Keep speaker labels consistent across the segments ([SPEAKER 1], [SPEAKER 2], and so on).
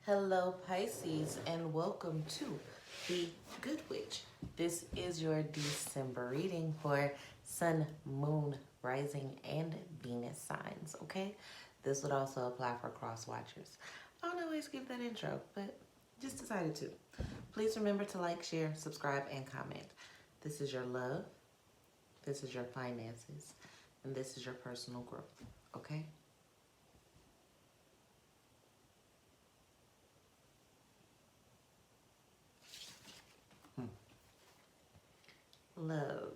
[SPEAKER 1] Hello, Pisces, and welcome to the Good Witch. This is your December reading for Sun, Moon, Rising, and Venus signs, okay? This would also apply for cross watchers. I don't always give that intro, but just decided to. Please remember to like, share, subscribe, and comment. This is your love, this is your finances, and this is your personal growth, okay? Love.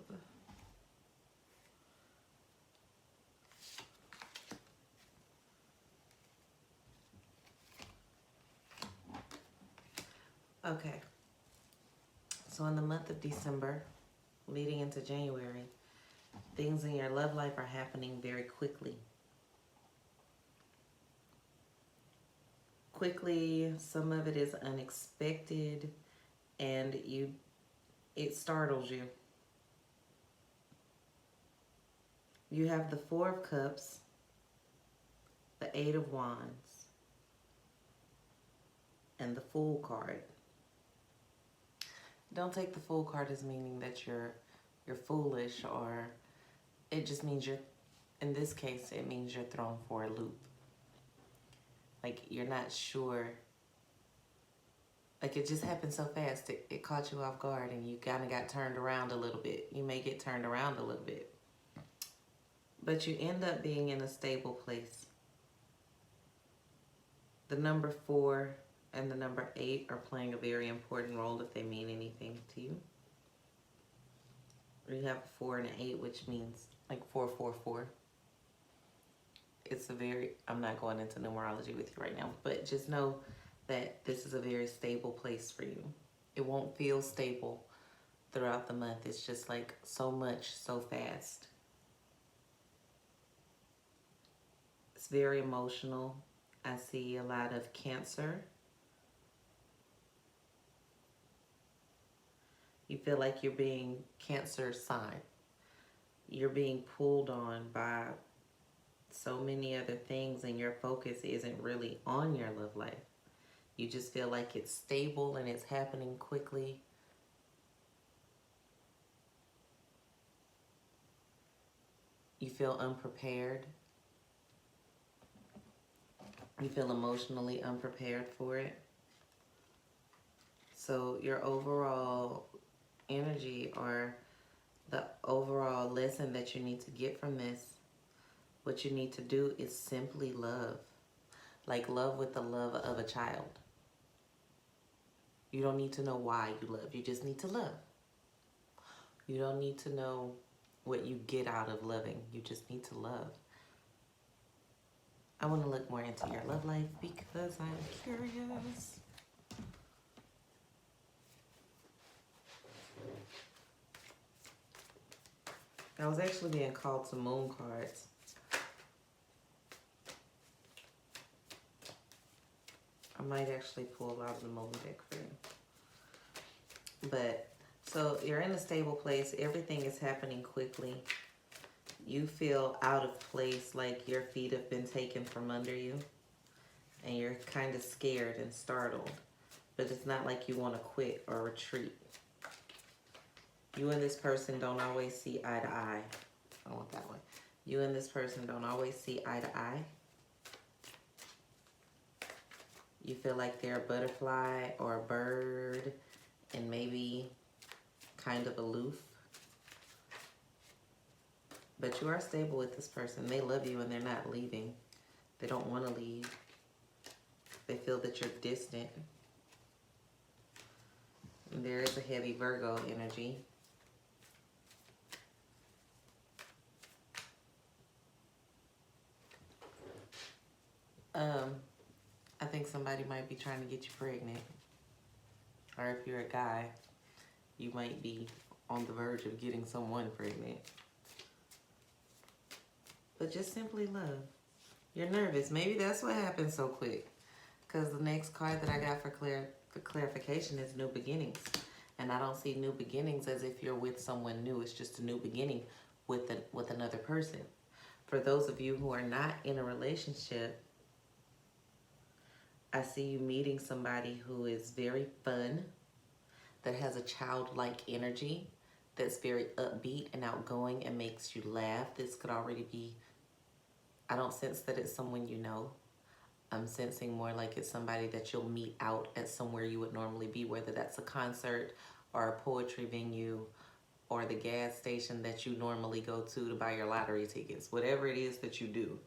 [SPEAKER 1] Okay, so in the month of December, leading into January, things in your love life are happening very quickly. Some of it is unexpected, and it startles you. You have the Four of Cups, the Eight of Wands, and the Fool card. Don't take the Fool card as meaning that you're foolish, or it just means in this case, it means you're thrown for a loop. Like, you're not sure. Like, it just happened so fast, it caught you off guard, and you kind of got turned around a little bit. You may get turned around a little bit. But you end up being in a stable place. The number 4 and the number 8 are playing a very important role if they mean anything to you. You have a 4 and an 8, which means like 444. It's I'm not going into numerology with you right now, but just know that this is a very stable place for you. It won't feel stable throughout the month. It's just like so much, so fast. It's very emotional. I see a lot of Cancer. You feel like you're being Cancer sign. You're being pulled on by so many other things, and your focus isn't really on your love life. You just feel like it's stable and it's happening quickly. You feel unprepared. You feel emotionally unprepared for it. So your overall energy, or the overall lesson that you need to get from this, what you need to do is simply love. Like, love with the love of a child. You don't need to know why you love. You just need to love. You don't need to know what you get out of loving. You just need to love. I want to look more into your love life because I'm curious. I was actually being called to moon cards. I might actually pull out of the moon deck for you. But, so you're in a stable place. Everything is happening quickly. You feel out of place, like your feet have been taken from under you. And you're kind of scared and startled. But it's not like you want to quit or retreat. You and this person don't always see eye to eye. I want that one. You and this person don't always see eye to eye. You feel like they're a butterfly or a bird, and maybe kind of aloof. But you are stable with this person. They love you and they're not leaving. They don't want to leave. They feel that you're distant. And there is a heavy Virgo energy. I think somebody might be trying to get you pregnant. Or if you're a guy, you might be on the verge of getting someone pregnant. But just simply love. You're nervous. Maybe that's what happened so quick. Because the next card that I got for clarification is new beginnings. And I don't see new beginnings as if you're with someone new. It's just a new beginning with another person. For those of you who are not in a relationship, I see you meeting somebody who is very fun, that has a childlike energy, that's very upbeat and outgoing and makes you laugh. This could already be, I don't sense that it's someone you know. I'm sensing more like it's somebody that you'll meet out at somewhere you would normally be, whether that's a concert or a poetry venue or the gas station that you normally go to buy your lottery tickets. Whatever it is that you do.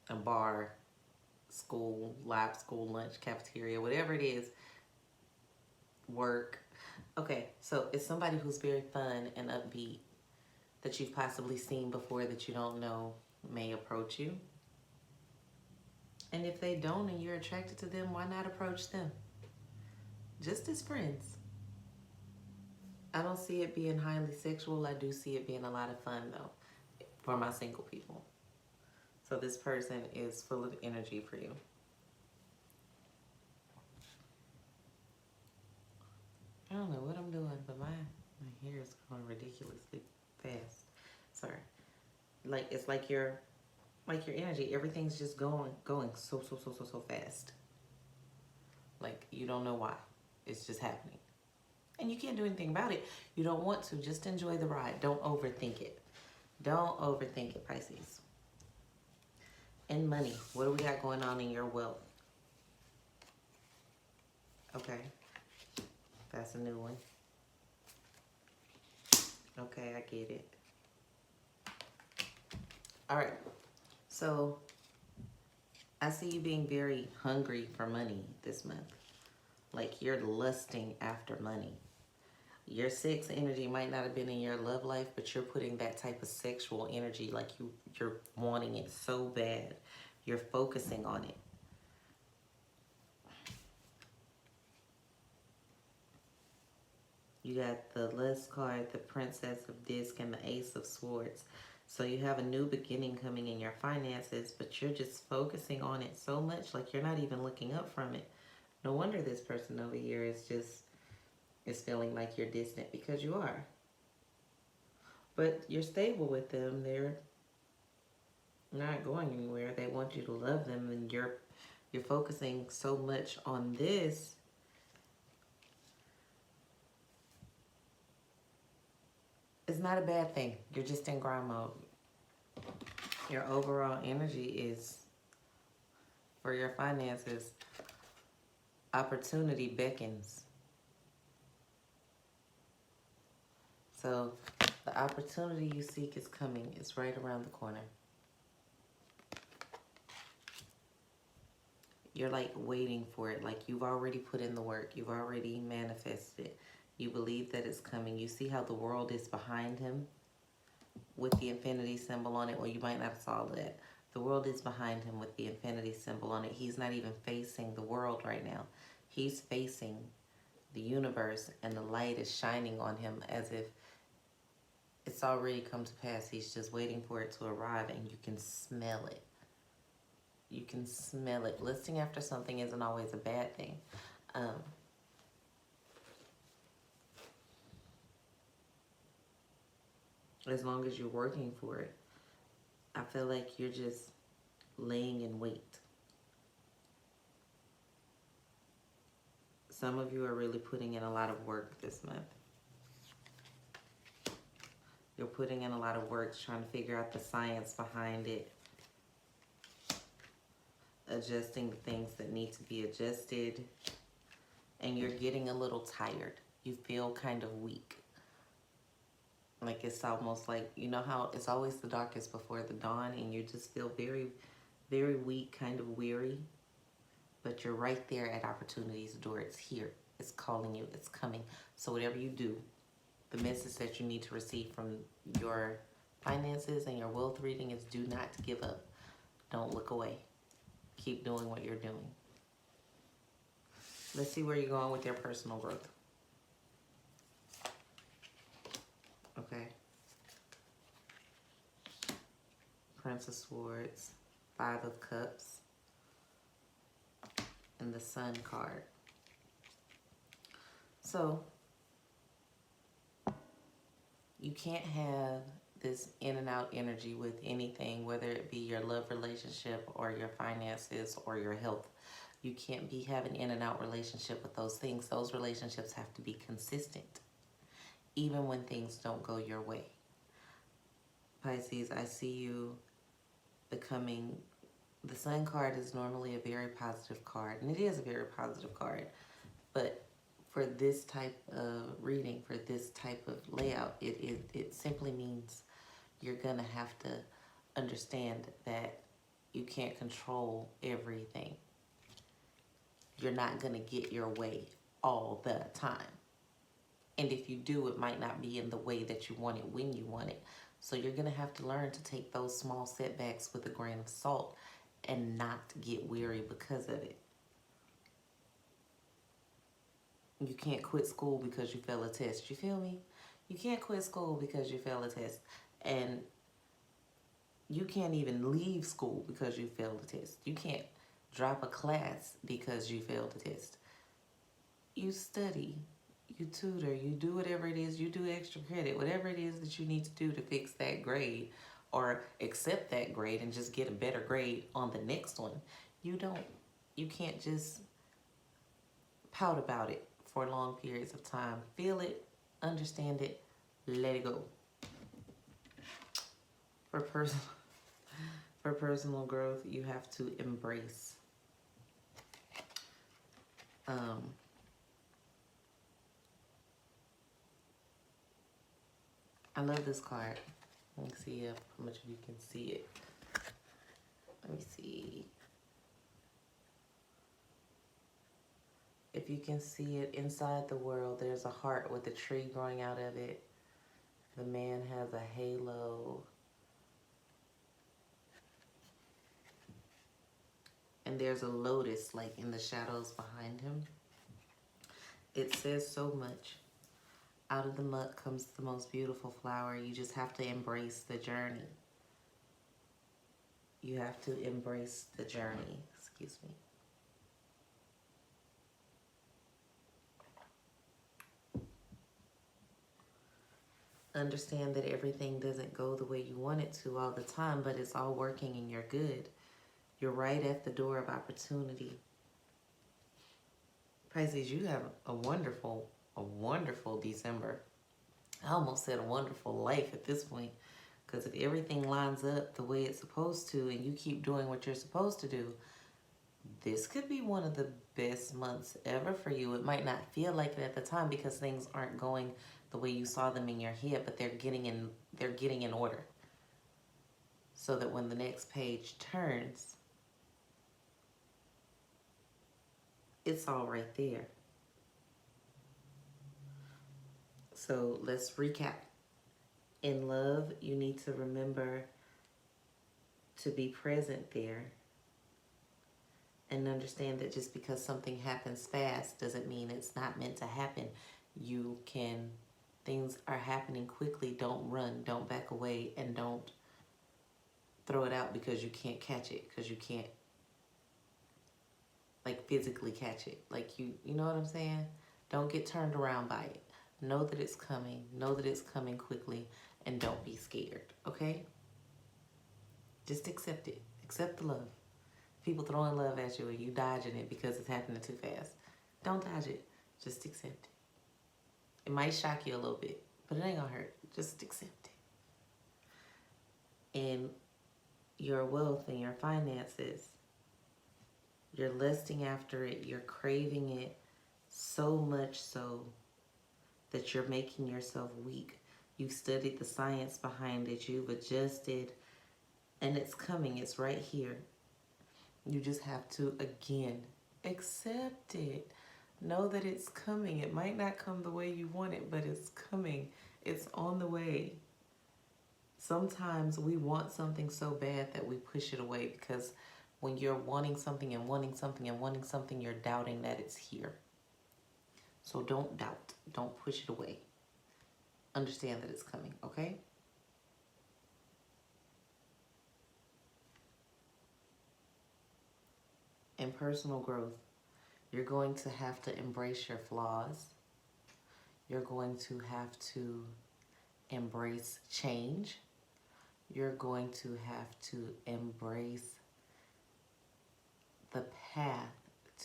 [SPEAKER 1] A bar, school, live school, lunch, cafeteria, whatever it is, work. Okay, so it's somebody who's very fun and upbeat that you've possibly seen before that you don't know may approach you. And if they don't and you're attracted to them, why not approach them? Just as friends. I don't see it being highly sexual. I do see it being a lot of fun, though, for my single people. So this person is full of energy for you. I don't know what I'm doing, but my hair is going ridiculously fast. Sorry. Like, it's like your energy, everything's just going so fast. Like, you don't know why. It's just happening. And you can't do anything about it. You don't want to. Just enjoy the ride. Don't overthink it. Don't overthink it, Pisces. And money. What do we got going on in your wealth? Okay. That's a new one. Okay, I get it. All right. So, I see you being very hungry for money this month. Like, you're lusting after money. Your sex energy might not have been in your love life, but you're putting that type of sexual energy, like you're wanting it so bad. You're focusing on it. You got the lust card, the Princess of Disc, and the Ace of Swords. So you have a new beginning coming in your finances, but you're just focusing on it so much, like you're not even looking up from it. No wonder this person over here is feeling like you're distant, because you are. But you're stable with them. They're not going anywhere. They want you to love them, and you're focusing so much on this. It's not a bad thing. You're just in grind mode. Your overall energy is, for your finances, opportunity beckons. So the opportunity you seek is coming. It's right around the corner. You're like waiting for it. Like you've already put in the work. You've already manifested it. You believe that it's coming. You see how the world is behind him with the infinity symbol on it. Well, you might not have saw that. The world is behind him with the infinity symbol on it. He's not even facing the world right now. He's facing the universe, and the light is shining on him as if it's already come to pass. He's just waiting for it to arrive, and you can smell it. You can smell it. Lusting after something isn't always a bad thing. As long as you're working for it. I feel like you're just laying in wait. Some of you are really putting in a lot of work this month. You're putting in a lot of work trying to figure out the science behind it. Adjusting the things that need to be adjusted. And you're getting a little tired. You feel kind of weak. Like it's almost like, you know how it's always the darkest before the dawn, and you just feel very, very weak, kind of weary. But you're right there at opportunity's door. It's here. It's calling you. It's coming. So whatever you do, the message that you need to receive from your finances and your wealth reading is do not give up. Don't look away. Keep doing what you're doing. Let's see where you're going with your personal growth. Okay. Prince of Swords, Five of Cups, and the Sun card. So, you can't have this in and out energy with anything, whether it be your love relationship or your finances or your health. You can't be having in and out relationship with those things. Those relationships have to be consistent, even when things don't go your way. Pisces, I see you becoming, the Sun card is normally a very positive card, and it is a very positive card, but for this type of reading, for this type of layout, it simply means you're gonna have to understand that you can't control everything. You're not gonna get your way all the time. And if you do, it might not be in the way that you want it when you want it. So you're gonna have to learn to take those small setbacks with a grain of salt and not get weary because of it. You can't quit school because you fail a test. You feel me? You can't quit school because you fail a test. And you can't even leave school because you failed a test. You can't drop a class because you failed a test. You study, you tutor, you do whatever it is, you do extra credit, whatever it is that you need to do to fix that grade or accept that grade and just get a better grade on the next one. You can't just pout about it for long periods of time. Feel it, understand it, let it go. For personal growth, you have to embrace I love this card. Let me see how much of you can see it. Let me see. If you can see it, inside the world, there's a heart with a tree growing out of it. The man has a halo. And there's a lotus like in the shadows behind him. It says so much. Out of the muck comes the most beautiful flower. You just have to embrace the journey. You have to embrace the journey. Excuse me. Understand that everything doesn't go the way you want it to all the time, but it's all working in your good. You're right at the door of opportunity. Pisces, you have a wonderful December. I almost said a wonderful life at this point, because if everything lines up the way it's supposed to and you keep doing what you're supposed to do, this could be one of the best months ever for you. It might not feel like it at the time because things aren't going the way you saw them in your head, but they're getting in order. So that when the next page turns, it's all right there. So let's recap. In love, you need to remember to be present there and understand that just because something happens fast doesn't mean it's not meant to happen. Things are happening quickly. Don't run, don't back away, and don't throw it out because you can't catch it, because you can't like physically catch it. Like you know what I'm saying? Don't get turned around by it. Know that it's coming. Know that it's coming quickly, and don't be scared, okay? Just accept it. Accept the love. People throwing love at you and you dodging it because it's happening too fast. Don't dodge it. Just accept it. It might shock you a little bit, but it ain't gonna hurt. Just accept it. And your wealth and your finances, you're lusting after it. You're craving it so much so that you're making yourself weak. You've studied the science behind it. You've adjusted, and it's coming. It's right here. You just have to, again, accept it. Know that it's coming. It might not come the way you want it, but it's coming. It's on the way. Sometimes we want something so bad that we push it away, because when you're wanting something and wanting something and wanting something, you're doubting that it's here. So don't doubt. Don't push it away. Understand that it's coming, okay? In personal growth, you're going to have to embrace your flaws. You're going to have to embrace change. you're going to have to embrace the path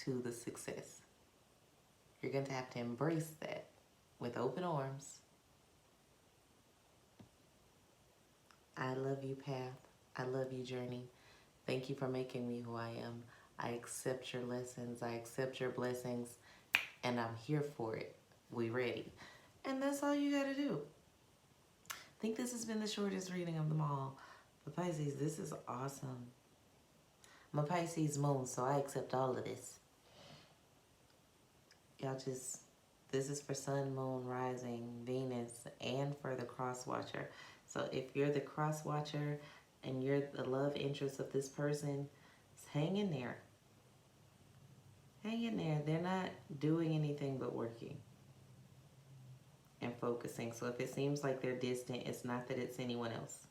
[SPEAKER 1] to the success. You're going to have to embrace that with open arms. I love you, path. I love you, journey. Thank you for making me who I am. I accept your lessons. I accept your blessings. And I'm here for it. We ready. And that's all you got to do. I think this has been the shortest reading of them all. But Pisces, this is awesome. I'm a Pisces moon, so I accept all of this. Y'all just, this is for Sun, Moon, Rising, Venus, and for the cross watcher. So if you're the cross watcher and you're the love interest of this person, hang in there. Hang in there. They're not doing anything but working and focusing. So if it seems like they're distant, it's not that it's anyone else.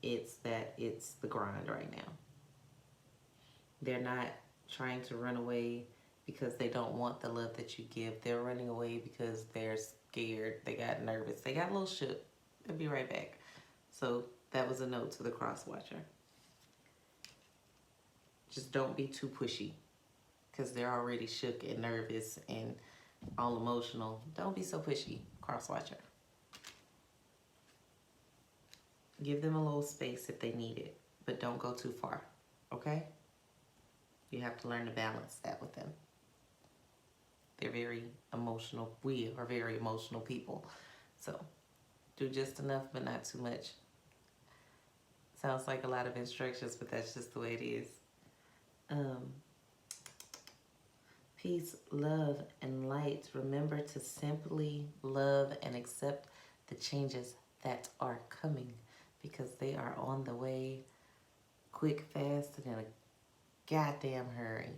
[SPEAKER 1] It's that it's the grind right now. They're not trying to run away because they don't want the love that you give. They're running away because they're scared. They got nervous. They got a little shook. They'll be right back. So that was a note to the cross watcher. Just don't be too pushy because they're already shook and nervous and all emotional. Don't be so pushy, cross watcher. Give them a little space if they need it, but don't go too far, okay? You have to learn to balance that with them. They're very emotional. We are very emotional people. So do just enough, but not too much. Sounds like a lot of instructions, but that's just the way it is. Peace, love, and light. Remember to simply love and accept the changes that are coming because they are on the way, quick, fast, and in a goddamn hurry.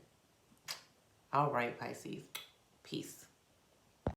[SPEAKER 1] All right, Pisces. Peace.